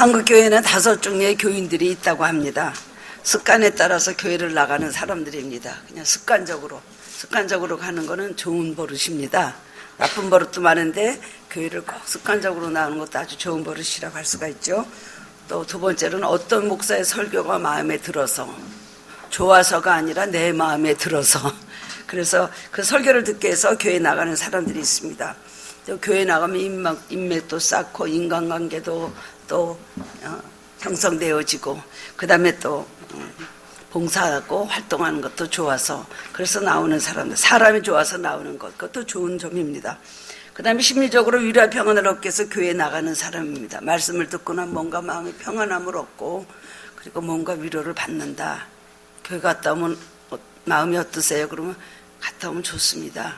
한국 교회는 5종류의 교인들이 있다고 합니다. 습관에 따라서 교회를 나가는 사람들입니다. 그냥 습관적으로 가는 거는 좋은 버릇입니다. 나쁜 버릇도 많은데 교회를 꼭 습관적으로 나오는 것도 아주 좋은 버릇이라고 할 수가 있죠. 또 두 번째로는 어떤 목사의 설교가 마음에 들어서, 좋아서가 아니라 내 마음에 들어서, 그래서 그 설교를 듣게 해서 교회 나가는 사람들이 있습니다. 또 교회 나가면 인맥도 쌓고 인간관계도 또 형성되어지고, 그 다음에 또 봉사하고 활동하는 것도 좋아서, 그래서 나오는 사람들, 사람이 좋아서 나오는 것, 그것도 좋은 점입니다. 그 다음에 심리적으로 위로와 평안을 얻기 위해서 교회에 나가는 사람입니다. 말씀을 듣거나 뭔가 마음의 평안함을 얻고, 그리고 뭔가 위로를 받는다. 교회 갔다 오면 마음이 어떠세요? 그러면 갔다 오면 좋습니다.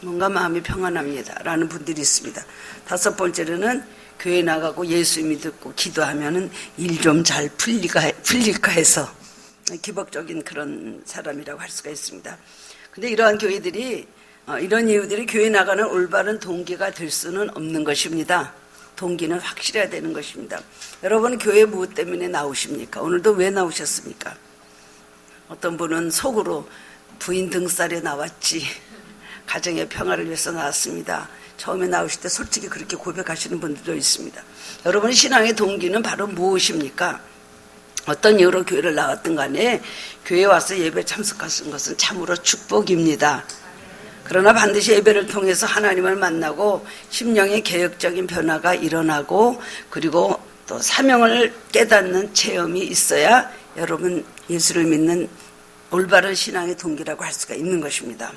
뭔가 마음이 평안합니다. 라는 분들이 있습니다. 5번째로는 교회 나가고 예수 믿고 기도하면은 일 좀 잘 풀릴까 해서 기복적인 그런 사람이라고 할 수가 있습니다. 근데 이러한 교회들이, 이런 이유들이 교회 나가는 올바른 동기가 될 수는 없는 것입니다. 동기는 확실해야 되는 것입니다. 여러분 교회 무엇 때문에 나오십니까? 오늘도 왜 나오셨습니까? 어떤 분은 속으로 부인 등살에 나왔지, 가정의 평화를 위해서 나왔습니다. 처음에 나오실 때 솔직히 그렇게 고백하시는 분들도 있습니다. 여러분의 신앙의 동기는 바로 무엇입니까? 어떤 이유로 교회를 나왔든 간에 교회에 와서 예배 참석하신 것은 참으로 축복입니다. 그러나 반드시 예배를 통해서 하나님을 만나고 심령의 개혁적인 변화가 일어나고, 그리고 또 사명을 깨닫는 체험이 있어야 여러분 예수를 믿는 올바른 신앙의 동기라고 할 수가 있는 것입니다.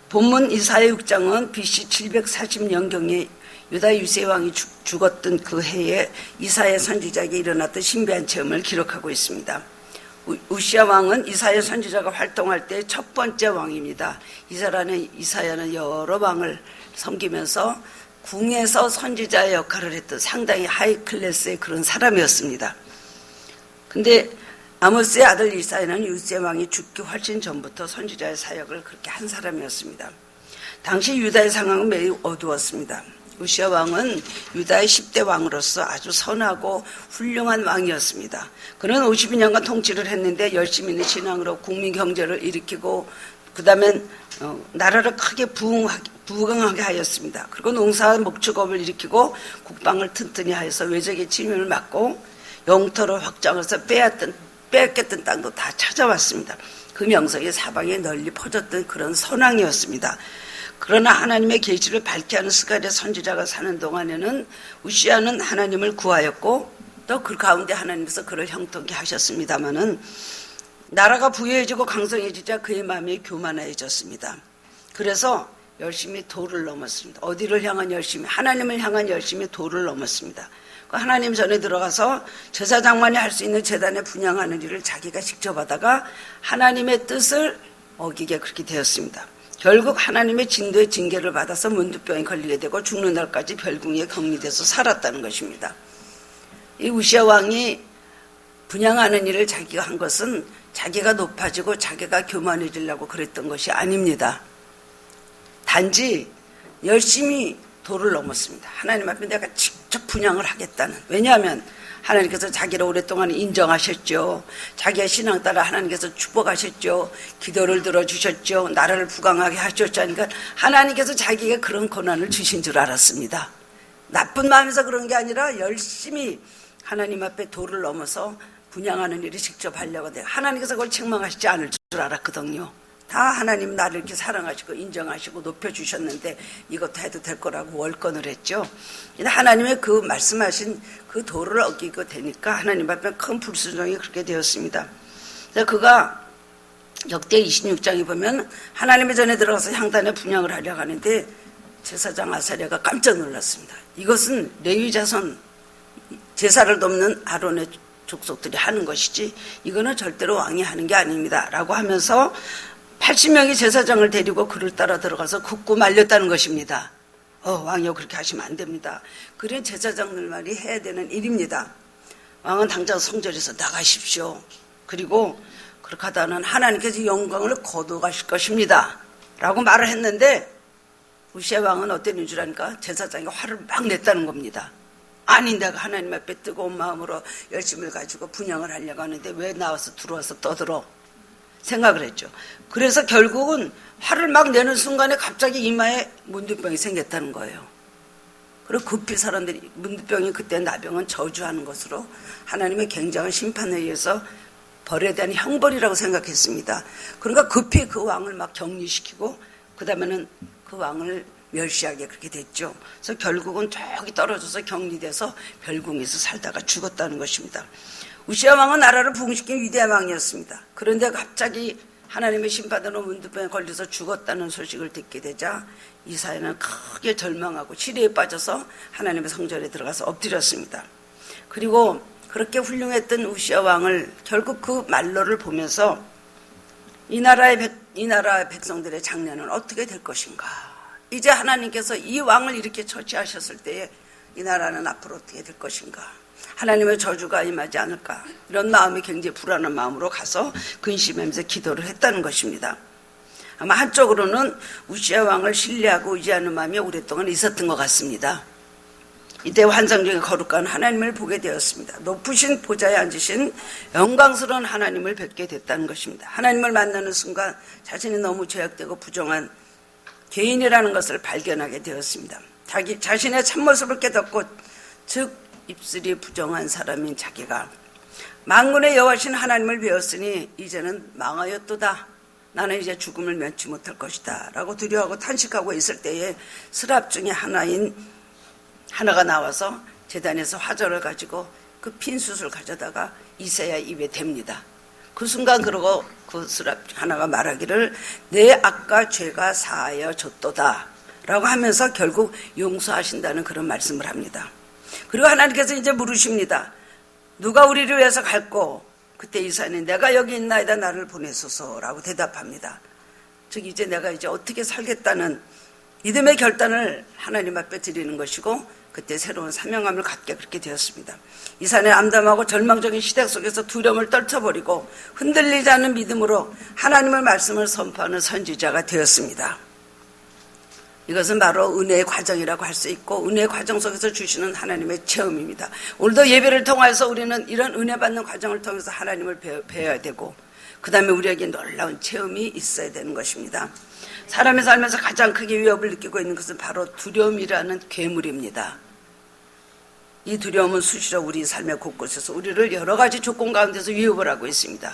본문 이사야 6장은 BC 740년경에 유다 유세 왕이 죽었던 그 해에 이사야 선지자에게 일어났던 신비한 체험을 기록하고 있습니다. 우시야 왕은 이사야 선지자가 활동할 때 첫 번째 왕입니다. 이사야는 여러 왕을 섬기면서 궁에서 선지자의 역할을 했던 상당히 하이 클래스의 그런 사람이었습니다. 근데 아모스의 아들 이사야는 유세 왕이 죽기 훨씬 전부터 선지자의 사역을 그렇게 한 사람이었습니다. 당시 유다의 상황은 매우 어두웠습니다. 우시야 왕은 유다의 10대 왕으로서 아주 선하고 훌륭한 왕이었습니다. 그는 52년간 통치를 했는데 열심히 있는 신앙으로 국민 경제를 일으키고, 그 다음에 나라를 크게 부강하게 하였습니다. 그리고 농사와 목축업을 일으키고 국방을 튼튼히 하여서 외적의 침입을 막고 영토를 확장해서 빼앗겼던 땅도 다 찾아왔습니다. 그 명성이 사방에 널리 퍼졌던 그런 선왕이었습니다. 그러나 하나님의 계시를 밝게 하는 스가랴 선지자가 사는 동안에는 우시야는 하나님을 구하였고, 또 그 가운데 하나님께서 그를 형통케 하셨습니다마는 나라가 부유해지고 강성해지자 그의 마음이 교만해졌습니다. 그래서 열심히 도를 넘었습니다. 어디를 향한 열심히? 하나님을 향한 열심히 도를 넘었습니다. 하나님 전에 들어가서 제사장만이 할 수 있는 제단에 분향하는 일을 자기가 직접 하다가 하나님의 뜻을 어기게 그렇게 되었습니다. 결국 하나님의 진도의 징계를 받아서 문두병에 걸리게 되고 죽는 날까지 별궁에 격리돼서 살았다는 것입니다. 이 우시야 왕이 분향하는 일을 자기가 한 것은 자기가 높아지고 자기가 교만해지려고 그랬던 것이 아닙니다. 단지 열심히 도를 넘었습니다. 하나님 앞에 내가 직접 분향을 하겠다는. 왜냐하면 하나님께서 자기를 오랫동안 인정하셨죠. 자기의 신앙 따라 하나님께서 축복하셨죠. 기도를 들어주셨죠. 나라를 부강하게 하셨죠. 그러니까 하나님께서 자기에게 그런 권한을 주신 줄 알았습니다. 나쁜 마음에서 그런 게 아니라 열심히 하나님 앞에 도를 넘어서 분향하는 일을 직접 하려고 해요. 하나님께서 그걸 책망하시지 않을 줄 알았거든요. 다 하나님 나를 이렇게 사랑하시고 인정하시고 높여주셨는데 이것도 해도 될 거라고 월권을 했죠. 하나님의 그 말씀하신 그 도를 어기고 되니까 하나님 앞에 큰 불순종이 그렇게 되었습니다. 그래서 그가 역대 26장에 보면 하나님의 전에 들어가서 향단에 분향을 하려고 하는데 제사장 아사랴가 깜짝 놀랐습니다. 이것은 레위 자손 제사를 돕는 아론의 족속들이 하는 것이지 이거는 절대로 왕이 하는 게 아닙니다 라고 하면서 80명의 제사장을 데리고 그를 따라 들어가서 굽고 말렸다는 것입니다. 왕이요 그렇게 하시면 안 됩니다. 그래 제사장들만이 해야 되는 일입니다. 왕은 당장 성전에서 나가십시오. 그리고 그렇게 하다는 하나님께서 영광을 거둬가실 것입니다 라고 말을 했는데 우시야 왕은 어땠는 줄 아니까 제사장이 화를 막 냈다는 겁니다. 아니 내가 하나님 앞에 뜨거운 마음으로 열심을 가지고 분양을 하려고 하는데 왜 나와서 들어와서 떠들어? 생각을 했죠. 그래서 결국은 화를 막 내는 순간에 갑자기 이마에 문두병이 생겼다는 거예요. 그리고 급히 사람들이 문두병이 그때 나병은 저주하는 것으로 하나님의 굉장한 심판에 의해서 벌에 대한 형벌이라고 생각했습니다. 그러니까 급히 그 왕을 막 격리시키고 그 다음에는 그 왕을 멸시하게 그렇게 됐죠. 그래서 결국은 저기 떨어져서 격리돼서 별궁에서 살다가 죽었다는 것입니다. 우시아 왕은 나라를 부흥시킨 위대한 왕이었습니다. 그런데 갑자기 하나님의 심판으로 문두병에 걸려서 죽었다는 소식을 듣게 되자 이사야는 크게 절망하고 시리에 빠져서 하나님의 성전에 들어가서 엎드렸습니다. 그리고 그렇게 훌륭했던 우시아 왕을 결국 그 말로를 보면서 이 나라 백성들의 장래는 어떻게 될 것인가? 이제 하나님께서 이 왕을 이렇게 처치하셨을 때에 이 나라는 앞으로 어떻게 될 것인가? 하나님의 저주가 임하지 않을까? 이런 마음이 굉장히 불안한 마음으로 가서 근심하면서 기도를 했다는 것입니다. 아마 한쪽으로는 우시아 왕을 신뢰하고 의지하는 마음이 오랫동안 있었던 것 같습니다. 이때 환상 중에 거룩한 하나님을 보게 되었습니다. 높으신 보좌에 앉으신 영광스러운 하나님을 뵙게 됐다는 것입니다. 하나님을 만나는 순간 자신이 너무 죄악되고 부정한 죄인이라는 것을 발견하게 되었습니다. 자신의 참모습을 깨닫고 즉 입술이 부정한 사람인 자기가 만군의 여호와신 하나님을 배웠으니 이제는 망하였도다. 나는 이제 죽음을 면치 못할 것이다 라고 두려워하고 탄식하고 있을 때에 스랍 중에 하나가 나와서 제단에서 화절을 가지고 그 핀숯을 가져다가 이사야 입에 댑니다. 그 순간 그러고 그 스랍 하나가 말하기를 내 악과 죄가 사하여졌도다 라고 하면서 결국 용서하신다는 그런 말씀을 합니다. 그리고 하나님께서 이제 물으십니다. 누가 우리를 위해서 갈고? 그때 이사야는 내가 여기 있나이다 나를 보내소서라고 대답합니다. 즉 이제 내가 이제 어떻게 살겠다는 믿음의 결단을 하나님 앞에 드리는 것이고 그때 새로운 사명감을 갖게 그렇게 되었습니다. 이사야는 암담하고 절망적인 시대 속에서 두려움을 떨쳐버리고 흔들리지 않는 믿음으로 하나님의 말씀을 선포하는 선지자가 되었습니다. 이것은 바로 은혜의 과정이라고 할 수 있고 은혜의 과정 속에서 주시는 하나님의 체험입니다. 오늘도 예배를 통해서 우리는 이런 은혜 받는 과정을 통해서 하나님을 배워야 되고 그 다음에 우리에게 놀라운 체험이 있어야 되는 것입니다. 사람의 삶에서 가장 크게 위협을 느끼고 있는 것은 바로 두려움이라는 괴물입니다. 이 두려움은 수시로 우리 삶의 곳곳에서 우리를 여러 가지 조건 가운데서 위협을 하고 있습니다.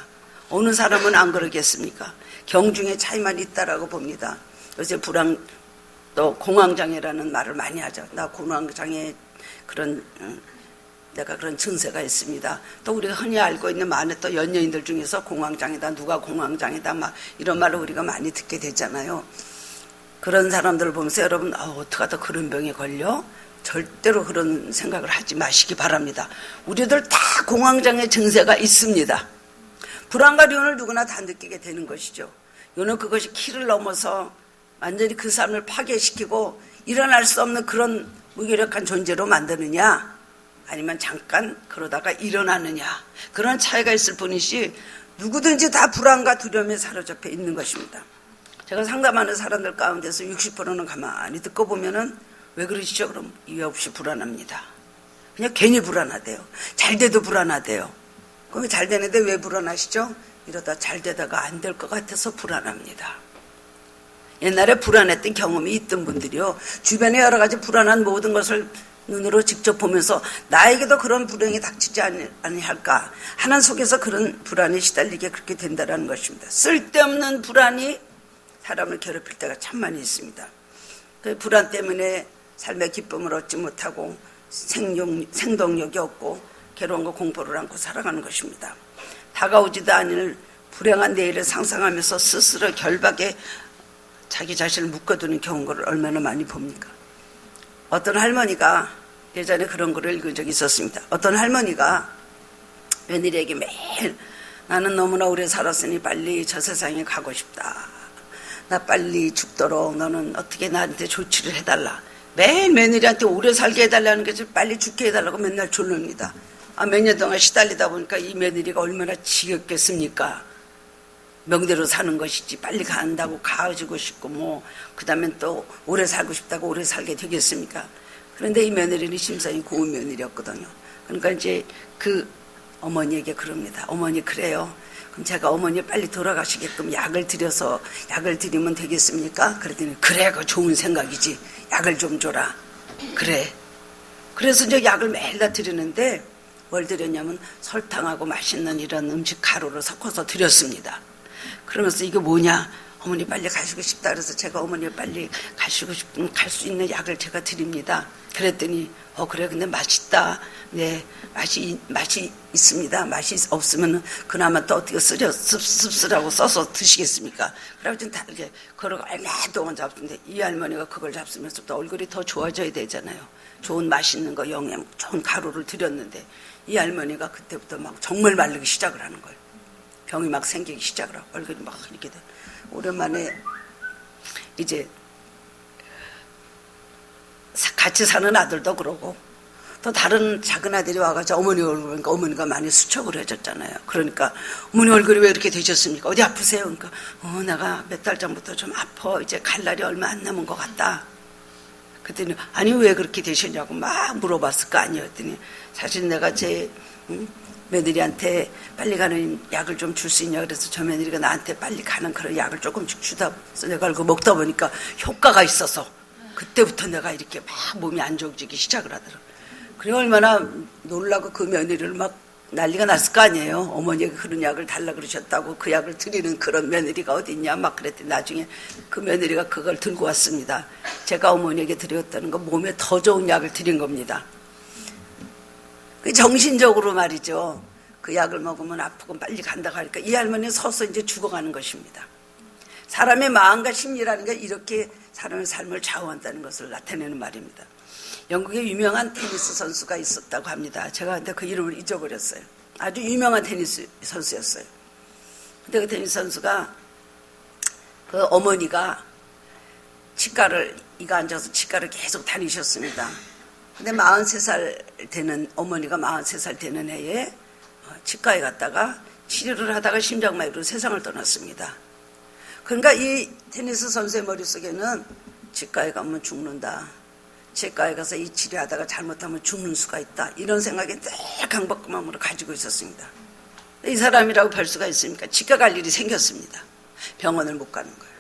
어느 사람은 안 그러겠습니까? 경중의 차이만 있다라고 봅니다. 요새 불황 또 공황장애라는 말을 많이 하죠. 나 공황장애 내가 그런 증세가 있습니다. 또 우리가 흔히 알고 있는 많은 또 연예인들 중에서 공황장애다, 누가 공황장애다, 막 이런 말을 우리가 많이 듣게 되잖아요. 그런 사람들을 보면서 여러분, 어떻게 하다 그런 병에 걸려? 절대로 그런 생각을 하지 마시기 바랍니다. 우리들 다 공황장애 증세가 있습니다. 불안과 두려움을 누구나 다 느끼게 되는 것이죠. 요는 그것이 키를 넘어서 완전히 그 삶을 파괴시키고 일어날 수 없는 그런 무기력한 존재로 만드느냐 아니면 잠깐 그러다가 일어나느냐 그런 차이가 있을 뿐이지 누구든지 다 불안과 두려움에 사로잡혀 있는 것입니다. 제가 상담하는 사람들 가운데서 60%는 가만히 듣고 보면은 왜 그러시죠? 그럼 이유 없이 불안합니다. 그냥 괜히 불안하대요. 잘 돼도 불안하대요. 그럼 잘 되는데 왜 불안하시죠? 이러다 잘 되다가 안 될 것 같아서 불안합니다. 옛날에 불안했던 경험이 있던 분들이요. 주변에 여러 가지 불안한 모든 것을 눈으로 직접 보면서 나에게도 그런 불행이 닥치지 아니할까 하는 속에서 그런 불안에 시달리게 그렇게 된다는 것입니다. 쓸데없는 불안이 사람을 괴롭힐 때가 참 많이 있습니다. 그 불안 때문에 삶의 기쁨을 얻지 못하고 생동력이 없고 괴로움과 공포를 안고 살아가는 것입니다. 다가오지도 않을 불행한 내일을 상상하면서 스스로 결박에 자기 자신을 묶어두는 경우를 얼마나 많이 봅니까? 어떤 할머니가 예전에 그런 글을 읽은 적이 있었습니다. 어떤 할머니가 며느리에게 매일 나는 너무나 오래 살았으니 빨리 저 세상에 가고 싶다. 나 빨리 죽도록 너는 어떻게 나한테 조치를 해달라. 매일 며느리한테 오래 살게 해달라는 게 빨리 죽게 해달라고 맨날 졸릅니다. 몇 년 동안 시달리다 보니까 이 며느리가 얼마나 지겹겠습니까? 명대로 사는 것이지 빨리 간다고 가지고 싶고 그 다음에 또 오래 살고 싶다고 오래 살게 되겠습니까? 그런데 이 며느리는 심성이 고운 며느리였거든요. 그러니까 이제 그 어머니에게 그럽니다. 어머니 그래요. 그럼 제가 어머니 빨리 돌아가시게끔 약을 드리면 되겠습니까? 그랬더니 그래, 그거 좋은 생각이지. 약을 좀 줘라. 그래. 그래서 이제 약을 매일 다 드리는데 뭘 드렸냐면 설탕하고 맛있는 이런 음식 가루를 섞어서 드렸습니다. 그러면서 이게 뭐냐? 어머니 빨리 가시고 싶다. 그래서 제가 어머니 빨리 가시고 싶으면 갈 수 있는 약을 제가 드립니다. 그랬더니 그래, 근데 맛있다. 네, 맛이 있습니다. 맛이 없으면 그나마 또 어떻게 씁쓸하고 써서 드시겠습니까? 그래가지고 다 이렇게 그러고 오랫동안 잡는데 이 할머니가 그걸 잡으면서 또 얼굴이 더 좋아져야 되잖아요. 좋은 맛있는 거 영양 좋은 가루를 드렸는데 이 할머니가 그때부터 막 정말 마르기 시작을 하는 거예요. 병이 막 생기기 시작을 하고 얼굴이 막 이렇게 돼. 오랜만에 이제 같이 사는 아들도 그러고 또 다른 작은 아들이 와가지고 어머니 얼굴 보니까 어머니가 많이 수척을 해졌잖아요. 그러니까 어머니 얼굴이 왜 이렇게 되셨습니까? 어디 아프세요? 그러니까 내가 몇 달 전부터 좀 아파. 이제 갈 날이 얼마 안 남은 것 같다. 그랬더니 아니 왜 그렇게 되셨냐고 막 물어봤을 거 아니에요. 그랬더니 사실 내가 제 며느리한테 빨리 가는 약을 좀 줄 수 있냐 그래서 저 며느리가 나한테 빨리 가는 그런 약을 조금씩 주다 그래서 내가 그거 먹다 보니까 효과가 있어서 그때부터 내가 이렇게 막 몸이 안 좋아지기 시작을 하더라고요. 그래 얼마나 놀라고 그 며느리를 막 난리가 났을 거 아니에요. 어머니가 그런 약을 달라 그러셨다고 그 약을 드리는 그런 며느리가 어디 있냐 막 그랬더니 나중에 그 며느리가 그걸 들고 왔습니다. 제가 어머니에게 드렸다는 건 몸에 더 좋은 약을 드린 겁니다. 그 정신적으로 말이죠. 그 약을 먹으면 아프고 빨리 간다고 하니까 이 할머니는 서서 이제 죽어가는 것입니다. 사람의 마음과 심리라는 게 이렇게 사람의 삶을 좌우한다는 것을 나타내는 말입니다. 영국에 유명한 테니스 선수가 있었다고 합니다. 제가 근데 그 이름을 잊어버렸어요. 아주 유명한 테니스 선수였어요. 근데 그 테니스 선수가 그 어머니가 이가 앉아서 치과를 계속 다니셨습니다. 근데 43살 되는 어머니가 43살 되는 해에 치과에 갔다가 치료를 하다가 심장마비로 세상을 떠났습니다. 그러니까 이 테니스 선수의 머릿속에는 치과에 가면 죽는다. 치과에 가서 이 치료하다가 잘못하면 죽는 수가 있다. 이런 생각이 늘 강박한 마음으로 가지고 있었습니다. 이 사람이라고 별 수가 있습니까? 치과 갈 일이 생겼습니다. 병원을 못 가는 거예요.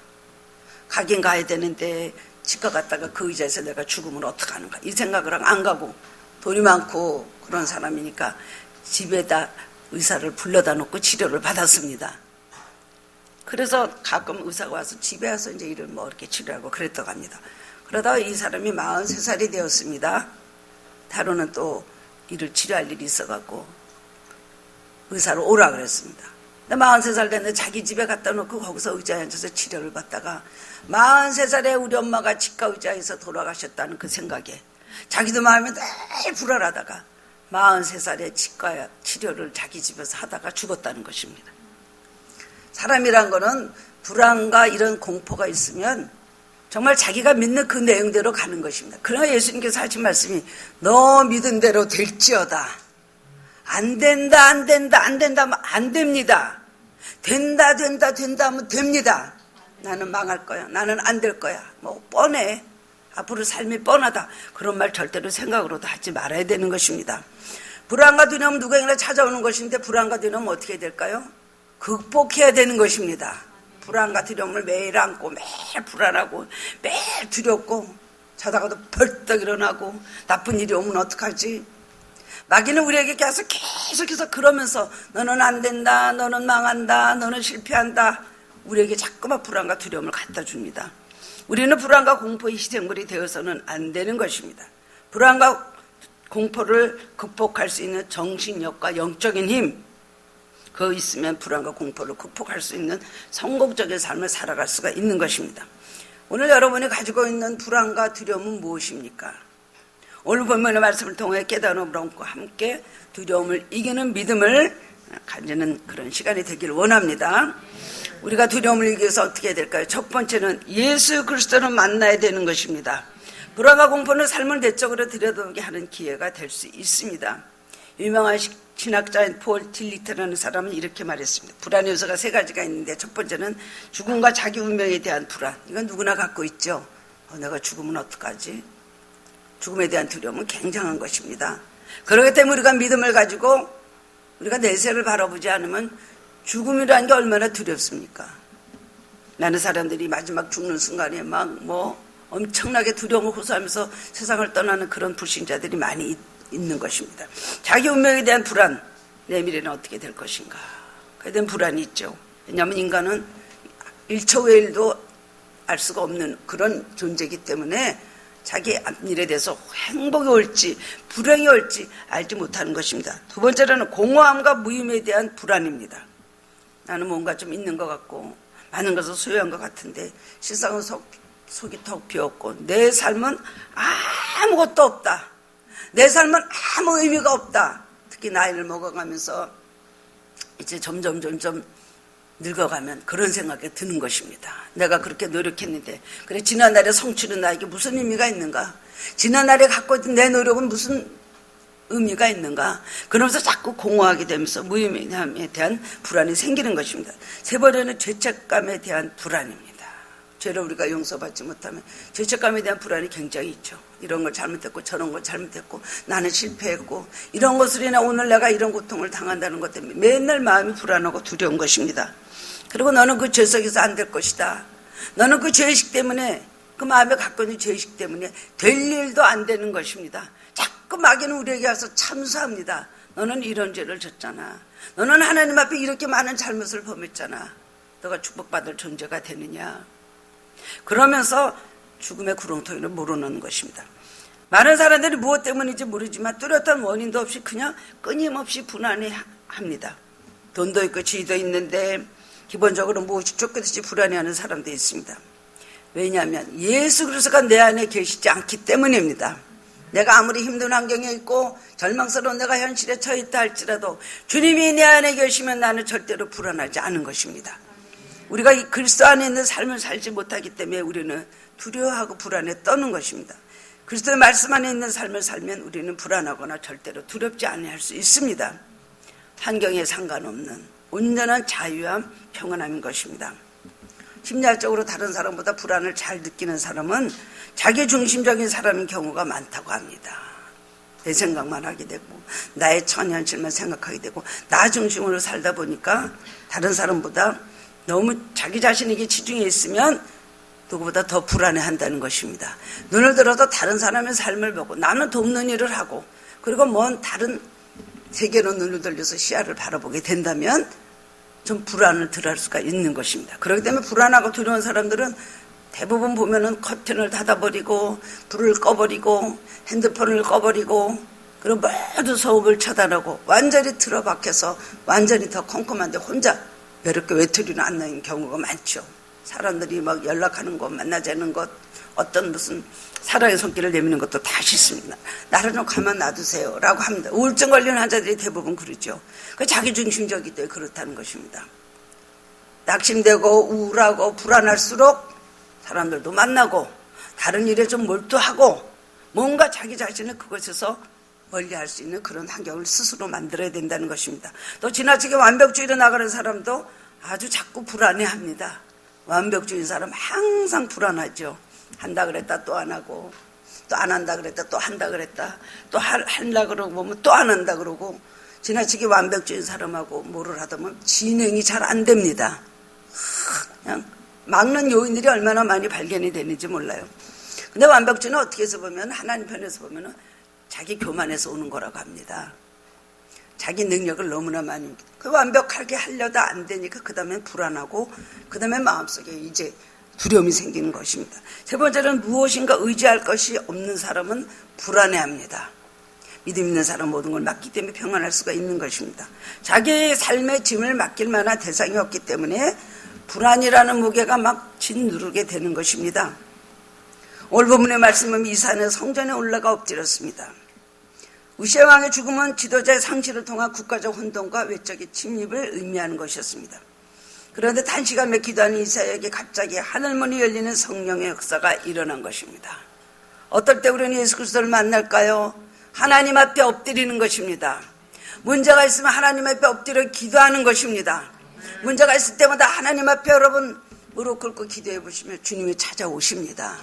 가긴 가야 되는데 치과 갔다가 그 의자에서 내가 죽으면 어떡하는가 이 생각을 하고 안 가고 돈이 많고 그런 사람이니까 집에다 의사를 불러다 놓고 치료를 받았습니다. 그래서 가끔 의사가 와서 집에 와서 이제 이를 뭐 이렇게 치료하고 그랬다고 합니다. 그러다가 이 사람이 43살이 되었습니다. 다루는 또 이를 치료할 일이 있어갖고 의사를 오라 그랬습니다. 43살 됐는데 자기 집에 갖다 놓고 거기서 의자에 앉아서 치료를 받다가 43살에 우리 엄마가 치과 의자에서 돌아가셨다는 그 생각에 자기도 마음이 늘 불안하다가 43살에 치과 치료를 자기 집에서 하다가 죽었다는 것입니다. 사람이란 거는 불안과 이런 공포가 있으면 정말 자기가 믿는 그 내용대로 가는 것입니다. 그러나 예수님께서 하신 말씀이 너 믿은 대로 될지어다. 안 된다 하면 안 됩니다. 된다 하면 됩니다. 나는 망할 거야. 나는 안 될 거야. 뭐 뻔해. 앞으로 삶이 뻔하다. 그런 말 절대로 생각으로도 하지 말아야 되는 것입니다. 불안과 두려움은 누구에게나 찾아오는 것인데 불안과 두려움은 어떻게 해야 될까요? 극복해야 되는 것입니다. 불안과 두려움을 매일 안고 매일 불안하고 매일 두렵고 자다가도 벌떡 일어나고 나쁜 일이 오면 어떡하지? 마귀는 우리에게 계속해서 그러면서 너는 안 된다, 너는 망한다, 너는 실패한다. 우리에게 자꾸만 불안과 두려움을 갖다 줍니다. 우리는 불안과 공포의 희생물이 되어서는 안 되는 것입니다. 불안과 공포를 극복할 수 있는 정신력과 영적인 힘, 그거 있으면 불안과 공포를 극복할 수 있는 성공적인 삶을 살아갈 수가 있는 것입니다. 오늘 여러분이 가지고 있는 불안과 두려움은 무엇입니까? 오늘 본문의 말씀을 통해 깨달음으로 함께 두려움을 이기는 믿음을 가지는 그런 시간이 되기를 원합니다. 우리가 두려움을 이기기 위해서 어떻게 해야 될까요? 첫 번째는 예수 그리스도를 만나야 되는 것입니다. 불안과 공포는 삶을 내적으로 들여다보게 하는 기회가 될 수 있습니다. 유명한 신학자인 폴 틸리트라는 사람은 이렇게 말했습니다. 불안의 요소가 세 가지가 있는데 첫 번째는 죽음과 자기 운명에 대한 불안. 이건 누구나 갖고 있죠. 내가 죽으면 어떡하지? 죽음에 대한 두려움은 굉장한 것입니다. 그렇기 때문에 우리가 믿음을 가지고 우리가 내세를 바라보지 않으면 죽음이라는 게 얼마나 두렵습니까? 많은 사람들이 마지막 죽는 순간에 막 엄청나게 두려움을 호소하면서 세상을 떠나는 그런 불신자들이 많이 있는 것입니다. 자기 운명에 대한 불안, 내 미래는 어떻게 될 것인가, 그에 대한 불안이 있죠. 왜냐하면 인간은 1초 후의 일도 알 수가 없는 그런 존재이기 때문에 자기 앞일에 대해서 행복이 올지 불행이 올지 알지 못하는 것입니다. 두 번째로는 공허함과 무의미에 대한 불안입니다. 나는 뭔가 좀 있는 것 같고 많은 것을 소유한 것 같은데 세상은 속이 턱 비었고 내 삶은 아무것도 없다. 내 삶은 아무 의미가 없다. 특히 나이를 먹어가면서 이제 점점 늙어가면 그런 생각이 드는 것입니다. 내가 그렇게 노력했는데 그래 지난날의 성취는 나에게 무슨 의미가 있는가? 지난날에 갖고 있던 내 노력은 무슨 의미가 있는가? 그러면서 자꾸 공허하게 되면서 무의미함에 대한 불안이 생기는 것입니다. 세 번째는 죄책감에 대한 불안입니다. 죄를 우리가 용서받지 못하면 죄책감에 대한 불안이 굉장히 있죠. 이런 걸 잘못했고 저런 걸 잘못했고 나는 실패했고 이런 것으로 인해 오늘 내가 이런 고통을 당한다는 것 때문에 맨날 마음이 불안하고 두려운 것입니다. 그리고 너는 그 죄 속에서 안 될 것이다. 너는 그 죄의식 때문에 그 마음에 갖고 있는 죄의식 때문에 될 일도 안 되는 것입니다. 자꾸 마귀는 우리에게 와서 참수합니다. 너는 이런 죄를 졌잖아. 너는 하나님 앞에 이렇게 많은 잘못을 범했잖아. 너가 축복받을 존재가 되느냐. 그러면서 죽음의 구렁텅이를 몰아넣는 것입니다. 많은 사람들이 무엇 때문인지 모르지만 뚜렷한 원인도 없이 그냥 끊임없이 불안해합니다. 돈도 있고 지위도 있는데 기본적으로 무엇이 쫓기듯이 불안해하는 사람도 있습니다. 왜냐하면 예수 그리스도가 내 안에 계시지 않기 때문입니다. 내가 아무리 힘든 환경에 있고 절망스러운 내가 현실에 처해 있다 할지라도 주님이 내 안에 계시면 나는 절대로 불안하지 않은 것입니다. 우리가 이 그리스도 안에 있는 삶을 살지 못하기 때문에 우리는 두려워하고 불안에 떠는 것입니다. 그리스도의 말씀 안에 있는 삶을 살면 우리는 불안하거나 절대로 두렵지 않을 수 있습니다. 환경에 상관없는 온전한 자유함, 평안함인 것입니다. 심리학적으로 다른 사람보다 불안을 잘 느끼는 사람은 자기중심적인 사람인 경우가 많다고 합니다. 내 생각만 하게 되고 나의 처현실만 생각하게 되고 나 중심으로 살다 보니까 다른 사람보다 너무 자기 자신에게 치중해 있으면 누구보다 더 불안해한다는 것입니다. 눈을 들어서 다른 사람의 삶을 보고 나는 돕는 일을 하고 그리고 먼 다른 세계로 눈을 돌려서 시야를 바라보게 된다면 좀 불안을 덜할 수가 있는 것입니다. 그렇기 때문에 불안하고 두려운 사람들은 대부분 보면은 커튼을 닫아버리고 불을 꺼버리고 핸드폰을 꺼버리고 그리고 모두 소음을 차단하고 완전히 틀어박혀서 완전히 더 컴컴한데 혼자 외롭게 외톨이로 앉는 경우가 많죠. 사람들이 막 연락하는 것, 만나자는 것, 어떤 무슨 사랑의 손길을 내미는 것도 다 싫습니다. 나를 좀 가만 놔두세요 라고 합니다. 우울증 걸리는 환자들이 대부분 그러죠. 자기중심적이기 때문에 그렇다는 것입니다. 낙심되고 우울하고 불안할수록 사람들도 만나고 다른 일에 좀 몰두하고 뭔가 자기 자신을 그것에서 멀리할 수 있는 그런 환경을 스스로 만들어야 된다는 것입니다. 또 지나치게 완벽주의로 나가는 사람도 아주 자꾸 불안해합니다. 완벽주의인 사람 항상 불안하죠. 한다 그랬다 또 안 하고 또 안 한다 그랬다 또 한다 그랬다 또 하려고 그러고 보면 또 안 한다 그러고 지나치게 완벽주의인 사람하고 뭐를 하다 보면 진행이 잘 안 됩니다. 그냥 막는 요인들이 얼마나 많이 발견이 되는지 몰라요. 근데 완벽주의는 어떻게 해서 보면 하나님 편에서 보면 자기 교만에서 오는 거라고 합니다. 자기 능력을 너무나 많이 그 완벽하게 하려다 안 되니까 그 다음에 불안하고 그 다음에 마음속에 이제 두려움이 생기는 것입니다. 세 번째는 무엇인가 의지할 것이 없는 사람은 불안해합니다. 믿음 있는 사람 모든 걸 맡기 때문에 평안할 수가 있는 것입니다. 자기의 삶의 짐을 맡길 만한 대상이 없기 때문에 불안이라는 무게가 막 짓누르게 되는 것입니다. 오늘 본문의 말씀은 이사는 성전에 올라가 엎드렸습니다. 우시아 왕의 죽음은 지도자의 상실을 통한 국가적 혼돈과 외적인 침입을 의미하는 것이었습니다. 그런데 단시간에 기도하는 이사야에게 갑자기 하늘문이 열리는 성령의 역사가 일어난 것입니다. 어떨 때 우리는 예수 그리스도를 만날까요? 하나님 앞에 엎드리는 것입니다. 문제가 있으면 하나님 앞에 엎드려 기도하는 것입니다. 문제가 있을 때마다 하나님 앞에 여러분 무릎 꿇고 기도해 보시면 주님이 찾아오십니다.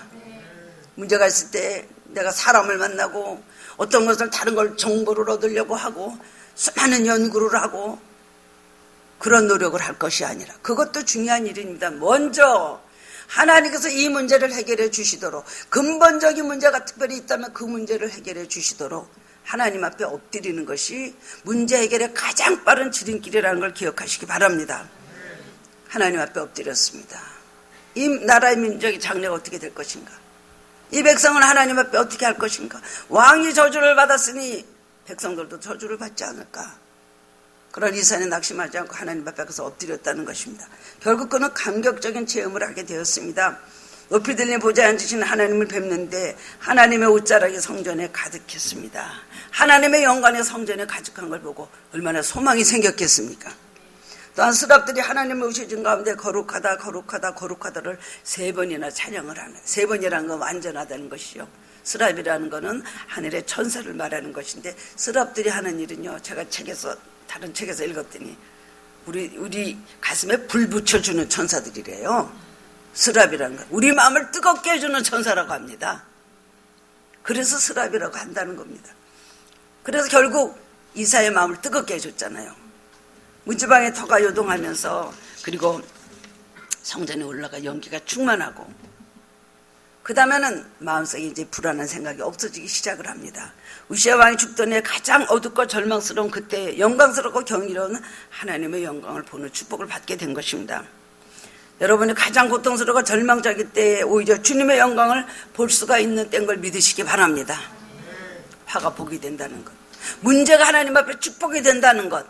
문제가 있을 때 내가 사람을 만나고 어떤 것을 다른 걸 정보를 얻으려고 하고 수많은 연구를 하고 그런 노력을 할 것이 아니라, 그것도 중요한 일입니다. 먼저 하나님께서 이 문제를 해결해 주시도록, 근본적인 문제가 특별히 있다면 그 문제를 해결해 주시도록 하나님 앞에 엎드리는 것이 문제 해결의 가장 빠른 지름길이라는 걸 기억하시기 바랍니다. 하나님 앞에 엎드렸습니다. 이 나라의 민족의 장래가 어떻게 될 것인가? 이 백성은 하나님 앞에 어떻게 할 것인가? 왕이 저주를 받았으니 백성들도 저주를 받지 않을까? 그런 이산에 낙심하지 않고 하나님 앞에 가서 엎드렸다는 것입니다. 결국 그는 감격적인 체험을 하게 되었습니다. 높이 들린 보좌에 앉으신 하나님을 뵙는데 하나님의 옷자락이 성전에 가득했습니다. 하나님의 영광이 성전에 가득한 걸 보고 얼마나 소망이 생겼겠습니까? 또한 스랍들이 하나님의 오시진 가운데 거룩하다 거룩하다 거룩하다를 3번이나 찬양을 하는, 3번이라는 건 완전하다는 것이요, 스랍이라는 것은 하늘의 천사를 말하는 것인데, 스랍들이 하는 일은요, 제가 다른 책에서 읽었더니 우리 가슴에 불 붙여주는 천사들이래요. 스랍이라는 건 우리 마음을 뜨겁게 해주는 천사라고 합니다. 그래서 스랍이라고 한다는 겁니다. 그래서 결국 이사의 마음을 뜨겁게 해줬잖아요. 문지방에 터가 요동하면서, 그리고 성전에 올라가 연기가 충만하고, 그 다음에는 마음속에 이제 불안한 생각이 없어지기 시작을 합니다. 우시아 왕이 죽던 해 가장 어둡고 절망스러운 그때 영광스럽고 경이로운 하나님의 영광을 보는 축복을 받게 된 것입니다. 여러분이 가장 고통스럽고 절망적일 때 오히려 주님의 영광을 볼 수가 있는 때인 걸 믿으시기 바랍니다. 화가 복이 된다는 것, 문제가 하나님 앞에 축복이 된다는 것,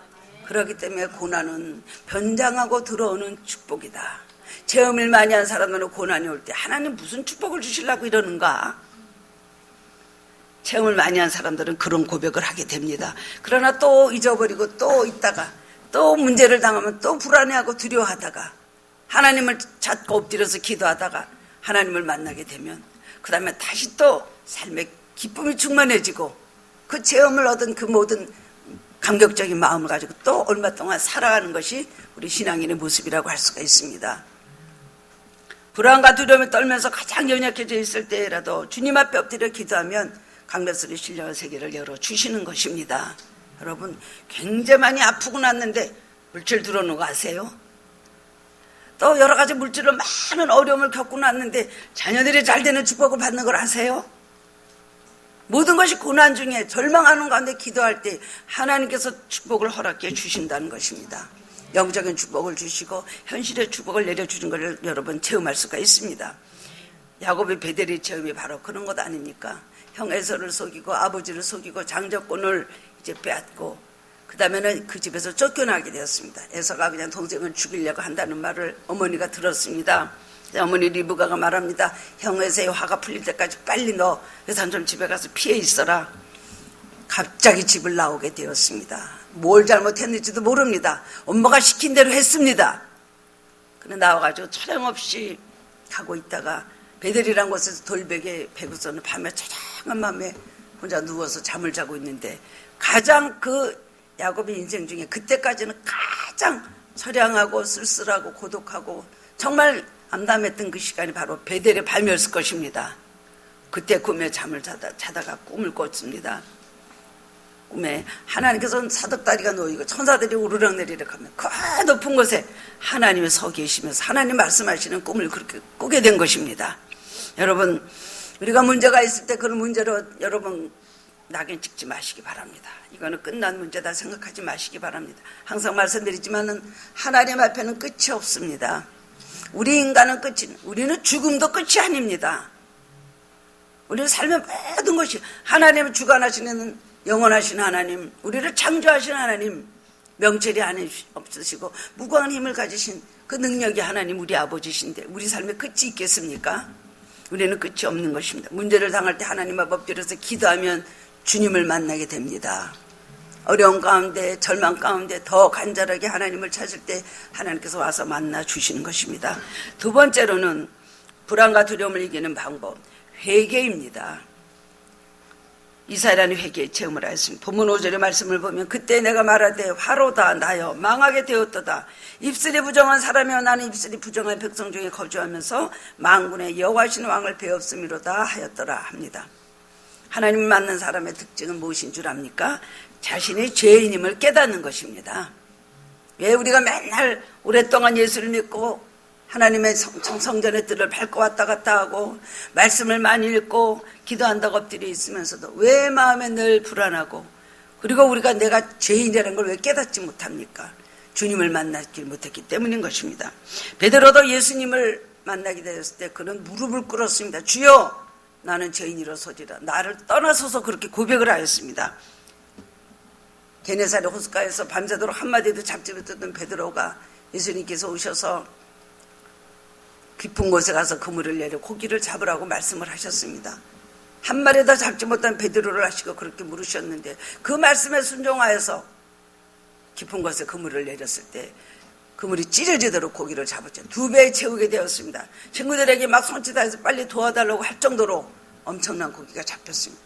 그렇기 때문에 고난은 변장하고 들어오는 축복이다. 체험을 많이 한 사람들은 고난이 올 때 하나님 무슨 축복을 주시려고 이러는가? 체험을 많이 한 사람들은 그런 고백을 하게 됩니다. 그러나 또 잊어버리고 또 있다가 또 문제를 당하면 또 불안해하고 두려워하다가 하나님을 찾고 엎드려서 기도하다가 하나님을 만나게 되면 그 다음에 다시 또 삶의 기쁨이 충만해지고 그 체험을 얻은 그 모든 감격적인 마음을 가지고 또 얼마 동안 살아가는 것이 우리 신앙인의 모습이라고 할 수가 있습니다. 불안과 두려움에 떨면서 가장 연약해져 있을 때라도 주님 앞에 엎드려 기도하면 강변스러운 신령한 세계를 열어주시는 것입니다. 여러분, 굉장히 많이 아프고 났는데 물질 들어오는 거 아세요? 또 여러 가지 물질로 많은 어려움을 겪고 났는데 자녀들이 잘 되는 축복을 받는 걸 아세요? 모든 것이 고난 중에 절망하는 가운데 기도할 때 하나님께서 축복을 허락해 주신다는 것입니다. 영적인 축복을 주시고 현실의 축복을 내려주는 것을 여러분 체험할 수가 있습니다. 야곱의 베델의 체험이 바로 그런 것 아닙니까? 형 에서를 속이고 아버지를 속이고 장자권을 이제 빼앗고 그 다음에는 그 집에서 쫓겨나게 되었습니다. 에서가 그냥 동생을 죽이려고 한다는 말을 어머니가 들었습니다. 어머니 리브가가 말합니다. 형 에서의 화가 풀릴 때까지 빨리 너 외삼촌 집에 가서 피해 있어라. 갑자기 집을 나오게 되었습니다. 뭘 잘못했는지도 모릅니다. 엄마가 시킨 대로 했습니다. 그래 나와가지고 촬영 없이 가고 있다가 베델이란 곳에서 돌베개 베고서는 밤에 처량한 마음에 혼자 누워서 잠을 자고 있는데 가장 그 야곱의 인생 중에 그때까지는 가장 처량하고 쓸쓸하고 고독하고 정말 암담했던 그 시간이 바로 베델의 밤이었을 것입니다. 그때 꿈에 잠을 자다가 꿈을 꿨습니다. 꿈에 하나님께서는 사덕다리가 놓이고 천사들이 우르락내리락 하면 그 높은 곳에 하나님이 서 계시면서 하나님 말씀하시는 꿈을 그렇게 꾸게 된 것입니다. 여러분, 우리가 문제가 있을 때 그런 문제로 여러분 낙인 찍지 마시기 바랍니다. 이거는 끝난 문제다 생각하지 마시기 바랍니다. 항상 말씀드리지만은 하나님 앞에는 끝이 없습니다. 우리 인간은 우리는 죽음도 끝이 아닙니다. 우리는 삶의 모든 것이 하나님을 주관하시는 영원하신 하나님, 우리를 창조하신 하나님, 명철이 없으시고 무궁한 힘을 가지신 그 능력이 하나님 우리 아버지신데 우리 삶에 끝이 있겠습니까? 우리는 끝이 없는 것입니다. 문제를 당할 때 하나님 앞에 엎드려서 기도하면 주님을 만나게 됩니다. 어려운 가운데 절망 가운데 더 간절하게 하나님을 찾을 때 하나님께서 와서 만나 주시는 것입니다. 두 번째로는 불안과 두려움을 이기는 방법, 회개입니다. 이스라엘은 회개의 체험을 하였습니다. 본문 5절의 말씀을 보면 그때 내가 말하되 화로다 나여 망하게 되었도다. 입술이 부정한 사람이여 나는 입술이 부정한 백성 중에 거주하면서 만군의 여호와신 왕을 배웠음이로다 하였더라 합니다. 하나님을 만난 사람의 특징은 무엇인 줄 압니까? 자신의 죄인임을 깨닫는 것입니다. 왜 우리가 맨날 오랫동안 예수를 믿고 하나님의 성전의 뜰을 밟고 왔다 갔다 하고 말씀을 많이 읽고 기도한다고 엎드려 있으면서도 왜 마음에 늘 불안하고, 그리고 우리가 내가 죄인이라는 걸 왜 깨닫지 못합니까? 주님을 만나지 못했기 때문인 것입니다. 베드로도 예수님을 만나게 되었을 때 그는 무릎을 꿇었습니다. 주여, 나는 죄인이로소이다. 나를 떠나소서, 그렇게 고백을 하였습니다. 게네사렛 호숫가에서 밤새도록 한마디도 잡지 못했던 베드로가 예수님께서 오셔서 깊은 곳에 가서 그물을 내려 고기를 잡으라고 말씀을 하셨습니다. 한 마리도 잡지 못한 베드로를 하시고 그렇게 물으셨는데, 그 말씀에 순종하여서 깊은 곳에 그물을 내렸을 때 그물이 찢어지도록 고기를 잡았죠. 2배 채우게 되었습니다. 친구들에게 막 손짓해서 빨리 도와달라고 할 정도로 엄청난 고기가 잡혔습니다.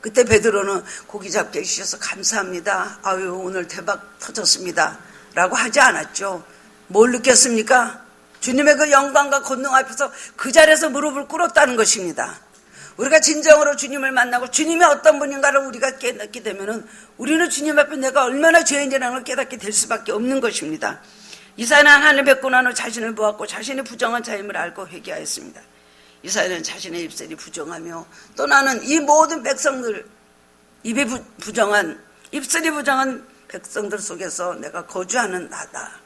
그때 베드로는 고기 잡게 해주셔서 감사합니다, 아유 오늘 대박 터졌습니다 라고 하지 않았죠. 뭘 느꼈습니까? 주님의 그 영광과 권능 앞에서 그 자리에서 무릎을 꿇었다는 것입니다. 우리가 진정으로 주님을 만나고 주님이 어떤 분인가를 우리가 깨닫게 되면은 우리는 주님 앞에 내가 얼마나 죄인이라는 걸 깨닫게 될 수밖에 없는 것입니다. 이사야는 하나님을 뵙고 난 후 자신을 보았고 자신이 부정한 자임을 알고 회개하였습니다. 이사야는 자신의 입술이 부정하며 또 나는 이 모든 백성들, 입이 부정한, 입술이 부정한 백성들 속에서 내가 거주하는 나다.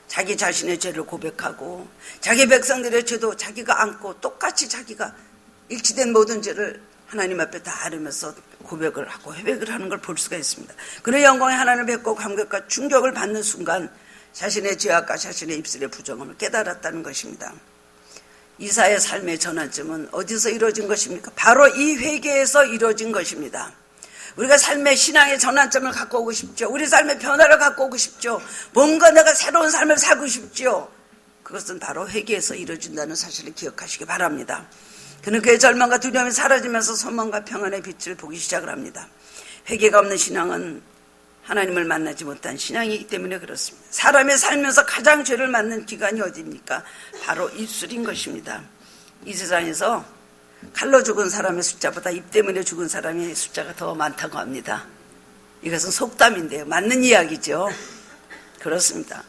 자기 자신의 죄를 고백하고 자기 백성들의 죄도 자기가 안고 똑같이 자기가 일치된 모든 죄를 하나님 앞에 다 아뢰면서 고백을 하고 회백을 하는 걸 볼 수가 있습니다. 그의 영광의 하나님을 뵙고 감격과 충격을 받는 순간 자신의 죄악과 자신의 입술의 부정함을 깨달았다는 것입니다. 이사야의 삶의 전환점은 어디서 이루어진 것입니까? 바로 이 회개에서 이루어진 것입니다. 우리가 삶의 신앙의 전환점을 갖고 오고 싶죠. 우리 삶의 변화를 갖고 오고 싶죠. 뭔가 내가 새로운 삶을 살고 싶죠. 그것은 바로 회개에서 이루어진다는 사실을 기억하시기 바랍니다. 그는 그의 절망과 두려움이 사라지면서 소망과 평안의 빛을 보기 시작을 합니다. 회개가 없는 신앙은 하나님을 만나지 못한 신앙이기 때문에 그렇습니다. 사람이 살면서 가장 죄를 맞는 기간이 어디입니까? 바로 입술인 것입니다. 이 세상에서 칼로 죽은 사람의 숫자보다 입 때문에 죽은 사람의 숫자가 더 많다고 합니다. 이것은 속담인데요, 맞는 이야기죠. 그렇습니다.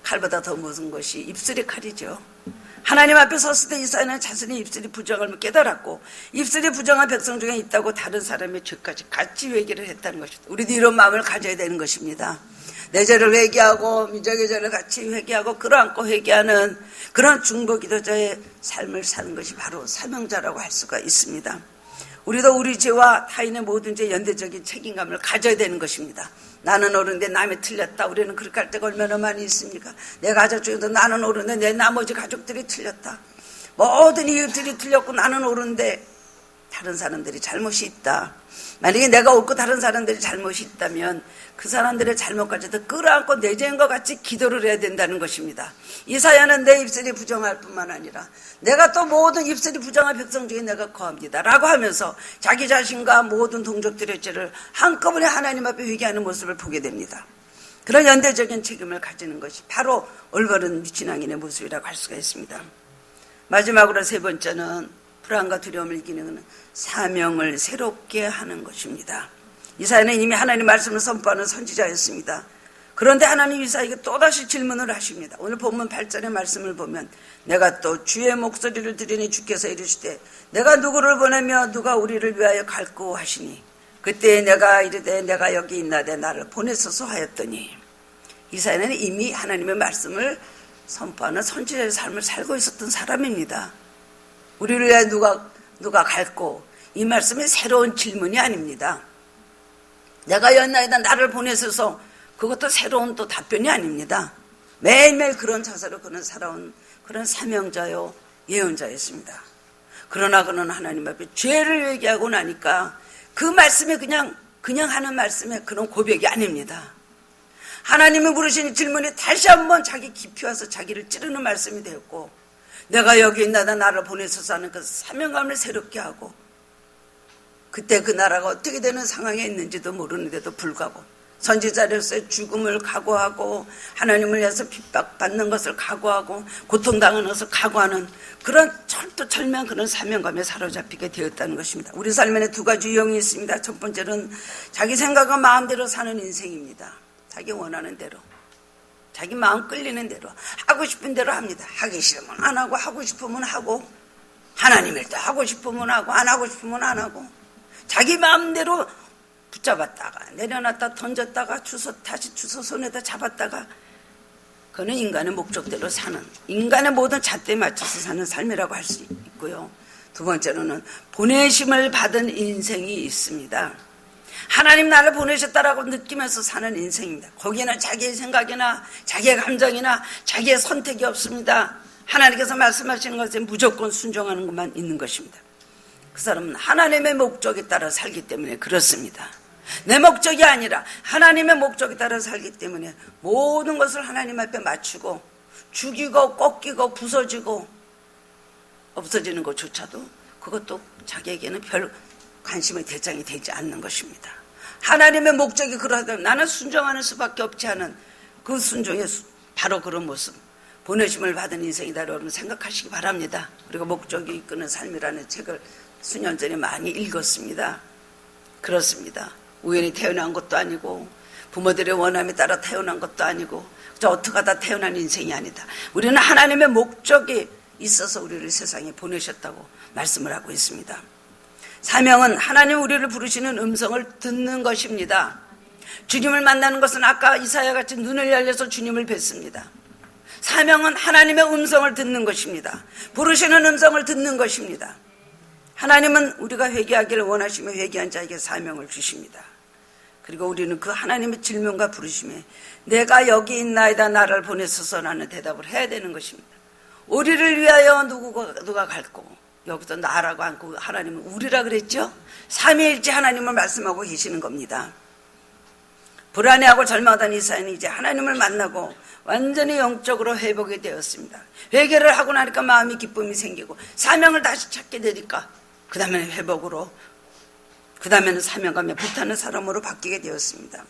칼보다 더 무서운 것이 입술의 칼이죠. 하나님 앞에 섰을 때 이사야는 자신의 입술이 부정함을 깨달았고 입술이 부정한 백성 중에 있다고 다른 사람의 죄까지 같이 회개를 했다는 것입니다. 우리도 이런 마음을 가져야 되는 것입니다. 내 죄를 회개하고 민족의 죄를 같이 회개하고 끌어안고 회개하는 그런 중보기도자의 삶을 사는 것이 바로 사명자라고 할 수가 있습니다. 우리도 우리 죄와 타인의 모든 죄 연대적인 책임감을 가져야 되는 것입니다. 나는 옳은데 남이 틀렸다. 우리는 그렇게 할 때가 얼마나 많이 있습니까? 내 가족 중에도 나는 옳은데 내 나머지 가족들이 틀렸다. 모든 이웃들이 틀렸고 나는 옳은데 다른 사람들이 잘못이 있다. 만약에 내가 옳고 다른 사람들이 잘못이 있다면 그 사람들의 잘못까지도 끌어안고 내 죄인과 같이 기도를 해야 된다는 것입니다. 이사야는 내 입술이 부정할 뿐만 아니라 내가 또 모든 입술이 부정한 백성 중에 내가 거합니다 라고 하면서 자기 자신과 모든 동족들의 죄를 한꺼번에 하나님 앞에 회개하는 모습을 보게 됩니다. 그런 연대적인 책임을 가지는 것이 바로 올바른 신앙인의 모습이라고 할 수가 있습니다. 마지막으로 세 번째는 불안과 두려움을 이기는 사명을 새롭게 하는 것입니다. 이사야는 이미 하나님 말씀을 선포하는 선지자였습니다. 그런데 하나님 이사야에게 또다시 질문을 하십니다. 오늘 본문 8절의 말씀을 보면 내가 또 주의 목소리를 들으니 주께서 이르시되 내가 누구를 보내며 누가 우리를 위하여 갈고 하시니 그때 내가 이르되 내가 여기 있나되 나를 보내소서 하였더니 이사야는 이미 하나님의 말씀을 선포하는 선지자의 삶을 살고 있었던 사람입니다. 우리를 위해 누가 갈고, 이 말씀이 새로운 질문이 아닙니다. 내가 연나이다 나를 보내셔서 그것도 새로운 또 답변이 아닙니다. 매일매일 그런 자세로 그는 살아온 그런 사명자요 예언자였습니다. 그러나 그는 하나님 앞에 죄를 얘기하고 나니까 그 말씀이 그냥 하는 말씀의 그런 고백이 아닙니다. 하나님이 물으신 질문이 다시 한번 자기 깊이 와서 자기를 찌르는 말씀이 되었고 내가 여기 있나다 나를 보내소서 하는 그 사명감을 새롭게 하고 그때 그 나라가 어떻게 되는 상황에 있는지도 모르는데도 불구하고 선지자로서의 죽음을 각오하고 하나님을 위해서 핍박받는 것을 각오하고 고통당하는 것을 각오하는 그런 철두철미한 그런 사명감에 사로잡히게 되었다는 것입니다. 우리 삶에는 두 가지 유형이 있습니다. 첫 번째는 자기 생각과 마음대로 사는 인생입니다. 자기 원하는 대로, 자기 마음 끌리는 대로, 하고 싶은 대로 합니다. 하기 싫으면 안 하고, 하고 싶으면 하고, 하나님 일도 하고 싶으면 하고, 안 하고 싶으면 안 하고, 자기 마음대로 붙잡았다가 내려놨다 던졌다가 다시 주워 손에다 잡았다가, 그는 인간의 목적대로 사는, 인간의 모든 잣대에 맞춰서 사는 삶이라고 할 수 있고요. 두 번째로는 보내심을 받은 인생이 있습니다. 하나님 나를 보내셨다라고 느끼면서 사는 인생입니다. 거기에는 자기의 생각이나 자기의 감정이나 자기의 선택이 없습니다. 하나님께서 말씀하시는 것에 무조건 순종하는 것만 있는 것입니다. 그 사람은 하나님의 목적에 따라 살기 때문에 그렇습니다. 내 목적이 아니라 하나님의 목적에 따라 살기 때문에 모든 것을 하나님 앞에 맞추고 죽이고 꺾이고 부서지고 없어지는 것조차도 그것도 자기에게는 별 관심의 대상이 되지 않는 것입니다. 하나님의 목적이 그러하다면 나는 순종하는 수밖에 없지 않은 그 순종의 바로 그런 모습, 보내심을 받은 인생이다 여러분 생각하시기 바랍니다. 그리고 목적이 이끄는 삶이라는 책을 수년 전에 많이 읽었습니다. 그렇습니다. 우연히 태어난 것도 아니고 부모들의 원함에 따라 태어난 것도 아니고 저 어떻게 하다 태어난 인생이 아니다. 우리는 하나님의 목적이 있어서 우리를 세상에 보내셨다고 말씀을 하고 있습니다. 사명은 하나님 우리를 부르시는 음성을 듣는 것입니다. 주님을 만나는 것은 아까 이사야 같이 눈을 열려서 주님을 뵙습니다. 사명은 하나님의 음성을 듣는 것입니다. 부르시는 음성을 듣는 것입니다. 하나님은 우리가 회개하기를 원하시며 회개한 자에게 사명을 주십니다. 그리고 우리는 그 하나님의 질문과 부르심에 내가 여기 있나이다 나를 보내소서라는 대답을 해야 되는 것입니다. 우리를 위하여 누가 갈고 여기서 나라고 않고 하나님은 우리라 그랬죠. 삼위일체 하나님을 말씀하고 계시는 겁니다. 불안해하고 절망하던 이사야는 이제 하나님을 만나고 완전히 영적으로 회복이 되었습니다. 회개를 하고 나니까 마음이 기쁨이 생기고 사명을 다시 찾게 되니까 그 다음에는 회복으로, 그 다음에는 사명감에 불타는 사람으로 바뀌게 되었습니다.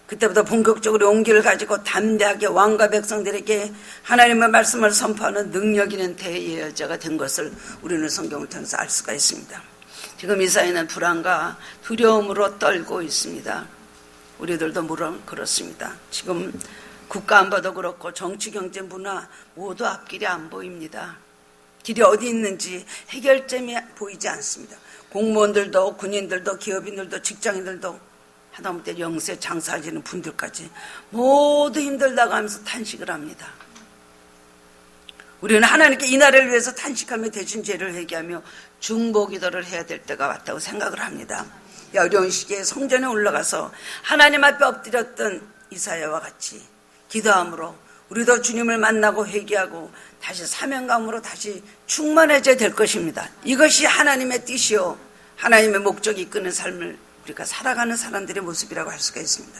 그때부터 본격적으로 용기를 가지고 담대하게 왕과 백성들에게 하나님의 말씀을 선포하는 능력 있는 대예언자가 된 것을 우리는 성경을 통해서 알 수가 있습니다. 지금 이사야는 불안과 두려움으로 떨고 있습니다. 우리들도 물론 그렇습니다. 지금 국가 안보도 그렇고 정치, 경제, 문화 모두 앞길이 안 보입니다. 길이 어디 있는지 해결점이 보이지 않습니다. 공무원들도 군인들도 기업인들도 직장인들도 하다못해 영세 장사하시는 분들까지 모두 힘들다고 하면서 탄식을 합니다. 우리는 하나님께 이 나라를 위해서 탄식하며 대신 죄를 회개하며 중보기도를 해야 될 때가 왔다고 생각을 합니다. 이 어려운 시기에 성전에 올라가서 하나님 앞에 엎드렸던 이사야와 같이 기도함으로 우리도 주님을 만나고 회개하고 다시 사명감으로 다시 충만해져야 될 것입니다. 이것이 하나님의 뜻이요 하나님의 목적이 이끄는 삶을 우리가 살아가는 사람들의 모습이라고 할 수가 있습니다.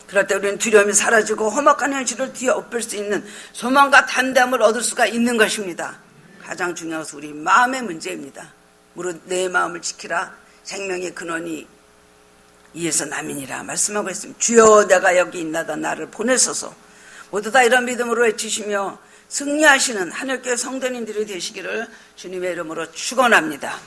그럴 때 우리는 두려움이 사라지고 험악한 현실을 뒤엎을 수 있는 소망과 담대함을 얻을 수가 있는 것입니다. 가장 중요한 것은 우리 마음의 문제입니다. 무릇 내 마음을 지키라 생명의 근원이 이에서 남이니라 말씀하고 있습니다. 주여 내가 여기 있나다 나를 보내소서. 모두 다 이런 믿음으로 외치시며 승리하시는 하늘교회 성도님들이 되시기를 주님의 이름으로 축원합니다.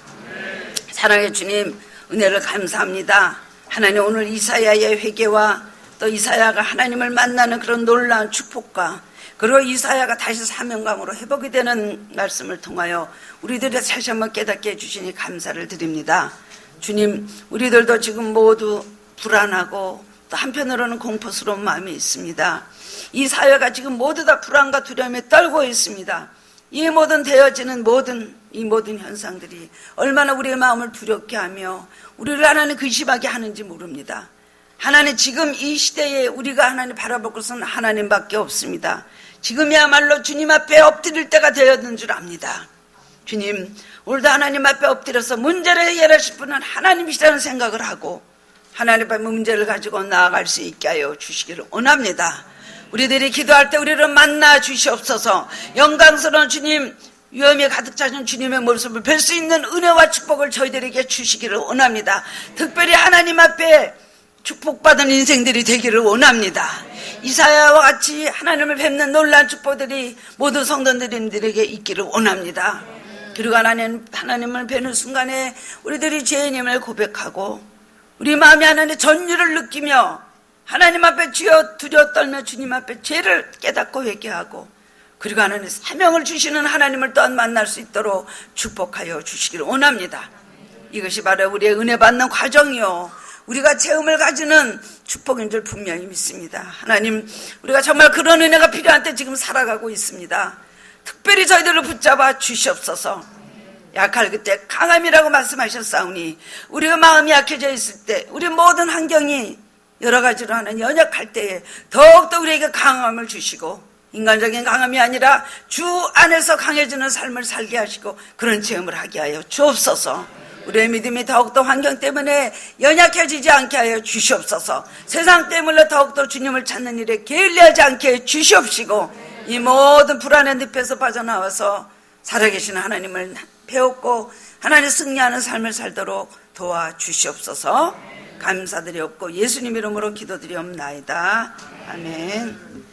사랑의 주님 은혜를 감사합니다. 하나님 오늘 이사야의 회개와 또 이사야가 하나님을 만나는 그런 놀라운 축복과 그리고 이사야가 다시 사명감으로 회복이 되는 말씀을 통하여 우리들이 다시 한번 깨닫게 해주시니 감사를 드립니다. 주님 우리들도 지금 모두 불안하고 또 한편으로는 공포스러운 마음이 있습니다. 이 사회가 지금 모두 다 불안과 두려움에 떨고 있습니다. 이 모든 되어지는 이 모든 현상들이 얼마나 우리의 마음을 두렵게 하며 우리를 하나님 근심하게 하는지 모릅니다. 하나님 지금 이 시대에 우리가 하나님 바라볼 것은 하나님밖에 없습니다. 지금이야말로 주님 앞에 엎드릴 때가 되었는 줄 압니다. 주님 오늘도 하나님 앞에 엎드려서 문제를 해결하실 분은 하나님이시라는 생각을 하고 하나님 앞에 문제를 가지고 나아갈 수 있게 하여 주시기를 원합니다. 우리들이 기도할 때 우리를 만나 주시옵소서. 영광스러운 주님, 위험에 가득 차신 주님의 모습을 뵐 수 있는 은혜와 축복을 저희들에게 주시기를 원합니다. 특별히 하나님 앞에 축복받은 인생들이 되기를 원합니다. 이사야와 같이 하나님을 뵙는 놀라운 축복들이 모든 성도님들에게 있기를 원합니다. 그리고 하나님을 뵈는 순간에 우리들이 죄인임을 고백하고 우리 마음이 하나님의 전율을 느끼며 하나님 앞에 주여 두려워 떨며 주님 앞에 죄를 깨닫고 회개하고 그리고 하나님 사명을 주시는 하나님을 또한 만날 수 있도록 축복하여 주시기를 원합니다. 이것이 바로 우리의 은혜 받는 과정이요 우리가 체험을 가지는 축복인 줄 분명히 믿습니다. 하나님, 우리가 정말 그런 은혜가 필요한 때 지금 살아가고 있습니다. 특별히 저희들을 붙잡아 주시옵소서. 약할 그때 강함이라고 말씀하셨사오니 우리가 마음이 약해져 있을 때 우리 모든 환경이 여러 가지로 하는 연약할 때에 더욱더 우리에게 강함을 주시고 인간적인 강함이 아니라 주 안에서 강해지는 삶을 살게 하시고 그런 체험을 하게 하여 주옵소서. 우리의 믿음이 더욱더 환경 때문에 연약해지지 않게 하여 주시옵소서. 세상 때문에 더욱더 주님을 찾는 일에 게을리하지 않게 주시옵시고 이 모든 불안의 늪에서 빠져나와서 살아계신 하나님을 배웠고 하나님 승리하는 삶을 살도록 도와주시옵소서. 감사드리옵고 예수님 이름으로 기도드리옵나이다. 아멘.